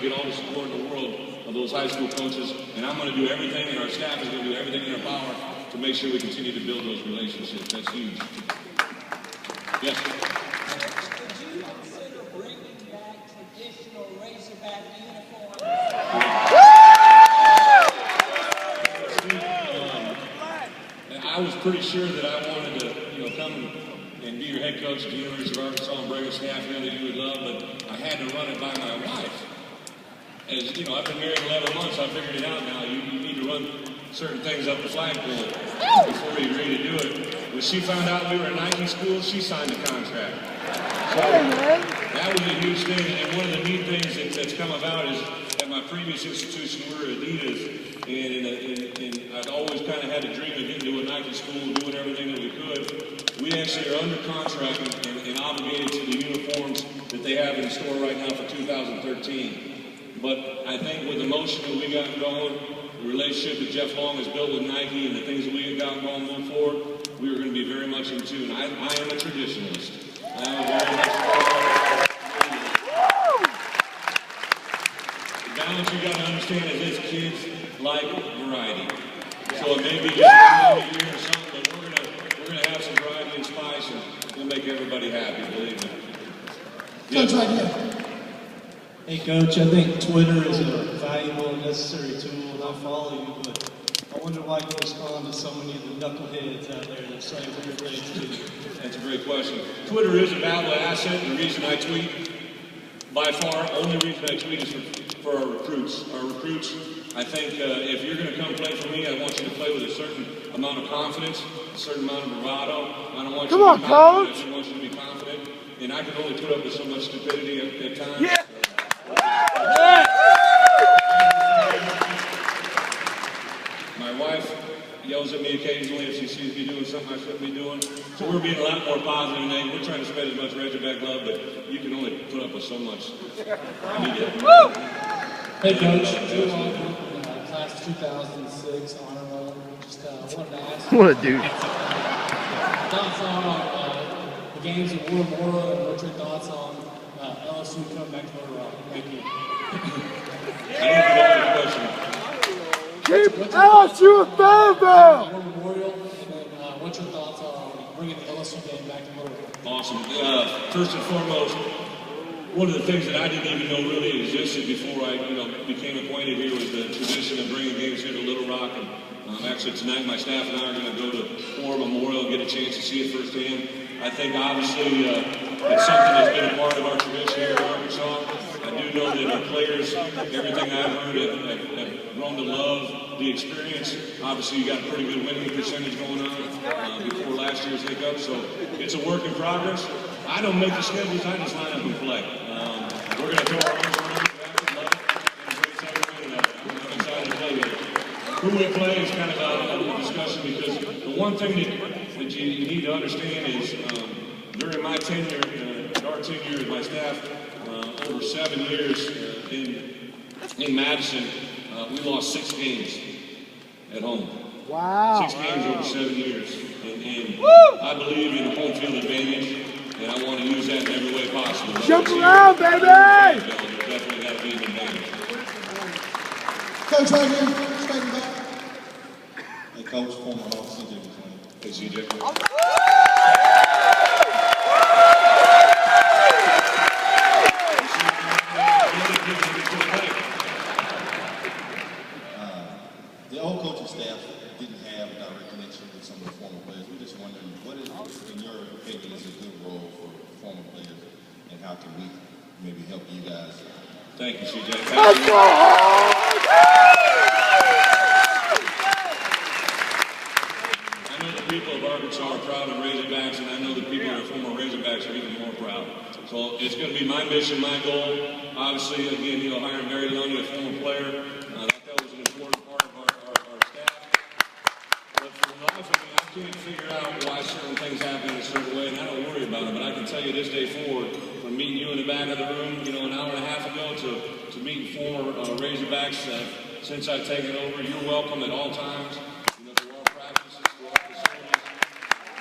get all the support in the world of those high school coaches, and I'm going to do everything, and our staff is going to do everything in our power to make sure we continue to build those relationships. That's huge. Yes. Would you consider bringing back traditional Razorback uniforms? I was pretty sure that I wanted to, come and be your head coach at the University of Arkansas and bring a staff in that you would love, but I had to run it by my wife. As you know, I've been married 11 months. I figured it out now. You need to run certain things up the flagpole before you agree to do it. When she found out we were a Nike school, she signed the contract. So that was a huge thing. And one of the neat things that's come about is at my previous institution, we were Adidas, and I'd always kind of had a dream of getting to a Nike school, doing everything that we could. We actually are under contract and obligated to the uniforms that they have in store right now for 2013. But I think with the motion that we got going, the relationship that Jeff Long has built with Nike and the things that we have got going moving forward, we are going to be very much in tune. I am a traditionalist. I am very much the balance you got to understand is that kids like variety. So it may be just one year or something, but we're gonna have some variety and spice, and we'll make everybody happy, believe me. Coach, right here. Hey Coach, I think Twitter is a valuable and necessary tool, and I follow you, but I wonder why you respond to so many of the knuckleheads out there that say weird things to you. That's a great question. Twitter is a valuable asset. The reason I tweet, by far, only reason I tweet is for our recruits. Our recruits, I think if you're going to come play for me, I want you to play with a certain amount of confidence, a certain amount of bravado. I don't want you to be confident. I want you to be confident. And I can only put up with so much stupidity at times. Yeah. My wife yells at me occasionally if she sees me doing something I shouldn't be doing. So we're being a lot more positive today. We're trying to spread as much Razorback love, but you can only put up with so much. Hey Coach, class 2006 honor roll. Just wanted to ask. What a dude. Thoughts on the games of War and what's your thoughts on LSU coming back to Little Rock? Thank you. I didn't get the question. Keep LSU a Fayetteville! Memorial, and then what's your thoughts on bringing the LSU game back to Little Rock? Awesome. First and foremost, one of the things that I didn't even know really existed before I became acquainted here was the tradition of bringing games here to Little Rock. And actually tonight my staff and I are going to go to War Memorial and get a chance to see it firsthand. I think obviously it's something that's been a part of our tradition here in Arkansas. I do know that our players, everything I've heard, have grown to love the experience. Obviously you got a pretty good winning percentage going on before last year's hiccup, so it's a work in progress. I don't make the schedules, I just line up and play. We're going to throw our arms around the back and love it, and I'm excited to play with it. Who we play is kind of a discussion because the one thing that you need to understand is during my tenure, our tenure as my staff, over 7 years in Madison, we lost 6 games at home. Wow. 6 games over 7 years. And I believe in home field advantage, and I want to use that in every way possible. Jump around, baby! Definitely got to be an advantage. Coach, right here. Straighten back. Hey, Coach, former Hawk, CJ McClain. Hey, CJ. The old coaching staff didn't have a direct connection with some of the former players. We're just wondering, what is, in your opinion, is a good role for former players, and how can we maybe help you guys? Thank you, CJ. Let's go home! I know the people of Arkansas are proud of Razorbacks, and I know the people that are former Razorbacks are even more proud. So it's going to be my mission, my goal. Obviously, again, hiring Barry Lundy, a former player, that was an important part of our staff. But for the life of me, I can't figure out why certain things happen in a certain way, and I don't worry about it. But I can tell you this day forward, from meeting you in the back of the room, an hour and a half ago, to meeting former Razorbacks since I've taken over, you're welcome at all times. To our practices, to our facilities.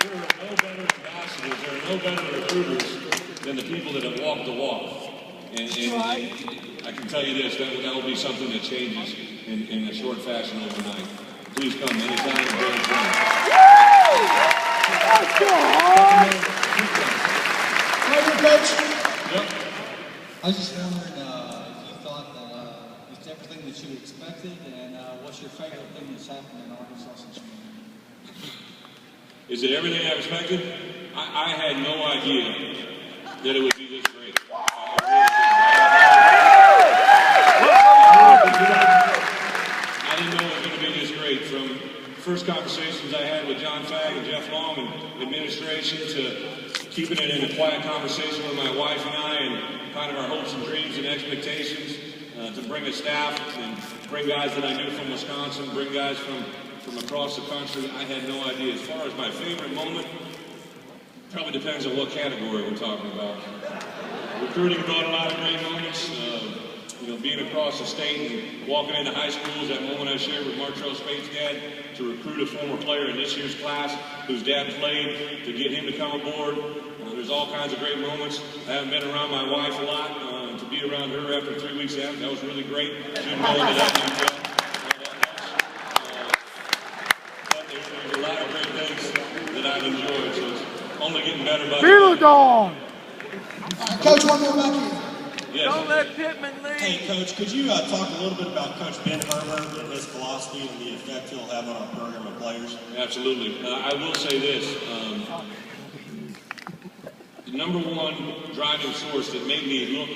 There are no better ambassadors, there are no better recruiters than the people that have walked the walk. And I can tell you this, that will be something that changes in a short fashion overnight. Please come anytime and join us. Let's go! Right here, Coach. Yep. I was just wondering if you thought that it's everything that you expected, and what's your favorite thing that's happened in Arkansas since you moved? Is it everything I expected? I had no idea that it would be this great. I didn't know it was going to be this great. From first conversations I had with John Fagg and Jeff Long and administration to keeping it in a quiet conversation with my wife and I and kind of our hopes and dreams and expectations to bring a staff and bring guys that I knew from Wisconsin, bring guys from across the country. I had no idea. As far as my favorite moment, probably depends on what category we're talking about. Recruiting brought a lot of great moments. Being across the state and walking into high schools, that moment I shared with Martrell Spate's dad to recruit a former player in this year's class whose dad played, to get him to come aboard. There's all kinds of great moments. I haven't been around my wife a lot. To be around her after 3 weeks out, that was really great. She didn't know into that detail. But there's a lot of great things that I've enjoyed, so it's only getting better by the Feel day. dog! All right, Coach, one more back here. Yes. Don't let Pittman leave! Hey, Coach, could you talk a little bit about Coach Ben Herbert and his philosophy and the effect he'll have on our program of players? Absolutely. I will say this. The number one driving source that made me look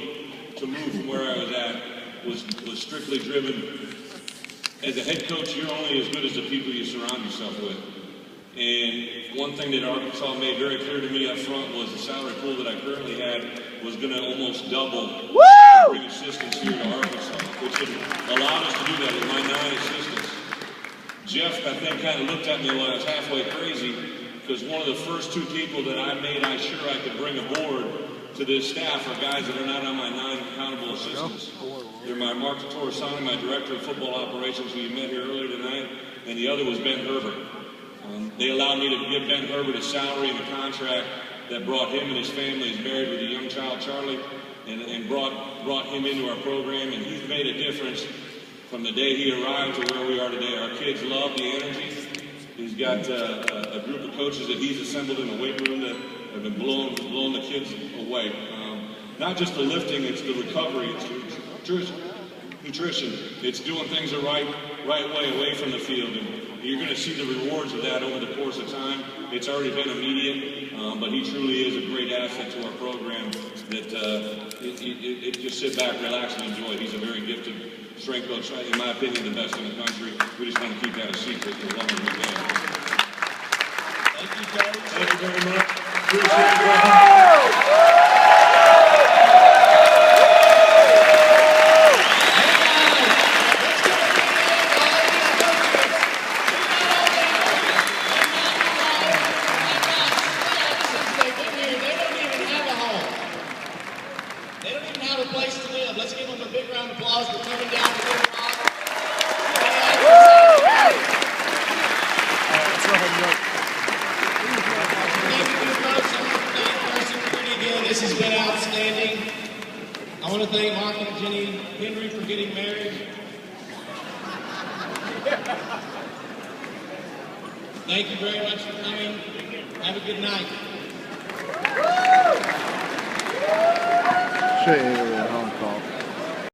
to move from where I was at was strictly driven. As a head coach, you're only as good as the people you surround yourself with. And one thing that Arkansas made very clear to me up front was the salary pool that I currently had was going to almost double to bring assistants here to Arkansas, which would allow us to do that with my 9 assistants. Jeff, I think, kind of looked at me while I was halfway crazy, because one of the first 2 people that I made sure I could bring aboard to this staff are guys that are not on my 9 accountable assistants. They're my Mark Torresani, my director of football operations, who you met here earlier tonight, and the other was Ben Herbert. They allowed me to give Ben Herbert a salary and a contract that brought him and his family. He's married with a young child, Charlie, and brought him into our program, and he's made a difference from the day he arrived to where we are today. Our kids love the energy. He's got a group of coaches that he's assembled in the weight room that have been blowing the kids away. Not just the lifting, it's the recovery, it's nutrition. It's doing things the right way away from the field. And you're going to see the rewards of that over the course of time. It's already been immediate, but he truly is a great asset to our program that it just sit back, relax, and enjoy. He's a very gifted strength coach, in my opinion, the best in the country. We just want to keep that a secret as long as we can. Thank you, Coach. Thank you very much. Appreciate it. Let's give them a big round of applause for coming down to Little Rock. Thank you, folks. I want to thank Carson Mooney again. This has been outstanding. I want to thank Mark and Jenny Henry for getting married. Thank you very much for coming. Have a good night. Shit.